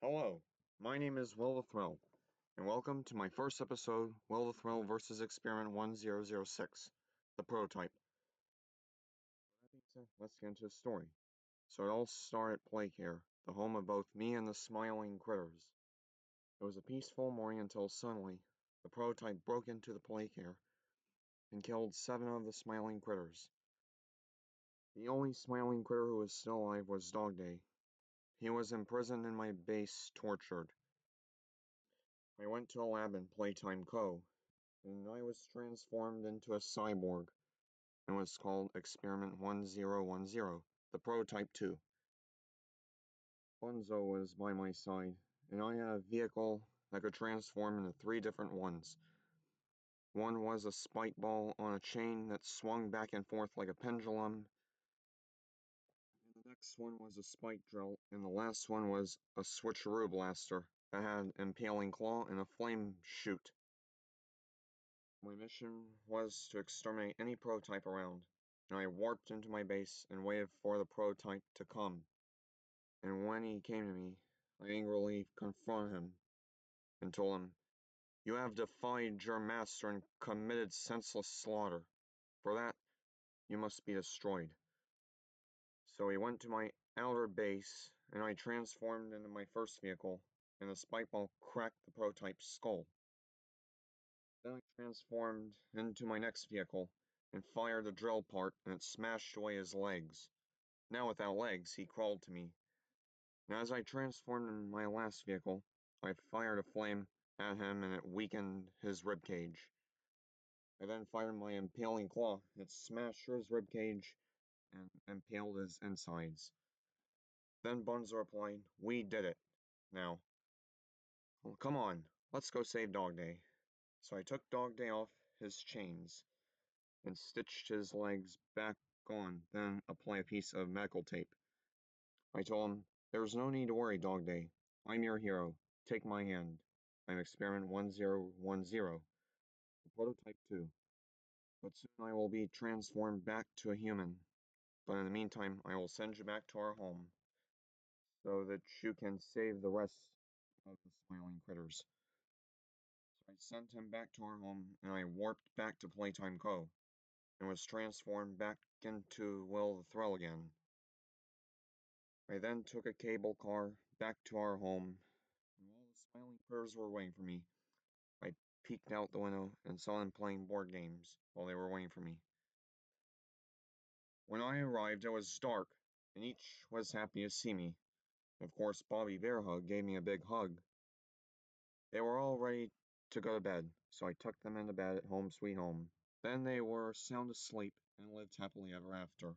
Hello, my name is Will the Thrill, and welcome to my first episode, Will the Thrill vs. Experiment 1006, the prototype. With that being said, let's get into the story. So it all started at Playcare, the home of both me and the smiling critters. It was a peaceful morning until suddenly, the prototype broke into the Playcare and killed 7 of the smiling critters. The only smiling critter who was still alive was Dog Day. He was imprisoned in my base, tortured. I went to a lab in Playtime Co., and I was transformed into a cyborg and was called Experiment 1010, the prototype 2. Bunzo was by my side, and I had a vehicle that could transform into 3 different ones. One was a spike ball on a chain that swung back and forth like a pendulum, and the next one was a spike drill, and the last one was a switcheroo blaster that had an impaling claw and a flame chute. My mission was to exterminate any prototype around, and I warped into my base and waited for the prototype to come. And when he came to me, I angrily confronted him and told him, "You have defied your master and committed senseless slaughter. For that, you must be destroyed." So he went to my outer base, and I transformed into my first vehicle, and the spike ball cracked the prototype's skull. Then I transformed into my next vehicle and fired the drill part, and it smashed away his legs. Now without legs, he crawled to me. And as I transformed into my last vehicle, I fired a flame at him and it weakened his ribcage. I then fired my impaling claw. It smashed through his ribcage and impaled his insides. Then Bunzo replied, "We did it. Now, well, come on, let's go save Dog Day." So I took Dog Day off his chains and stitched his legs back on, then apply a piece of medical tape. I told him, "There's no need to worry, Dog Day. I'm your hero. Take my hand. I'm Experiment 1010, the prototype 2. But soon I will be transformed back to a human. But in the meantime, I will send you back to our home so that you can save the rest of the smiling critters." So I sent him back to our home, and I warped back to Playtime Co. and was transformed back into Will the Thrill again. I then took a cable car back to our home, and while the smiling critters were waiting for me, I peeked out the window and saw them playing board games while they were waiting for me. When I arrived, it was dark, and each was happy to see me. Of course, Bobby Bearhug gave me a big hug. They were all ready to go to bed, so I tucked them into bed at Home Sweet Home. Then they were sound asleep and lived happily ever after.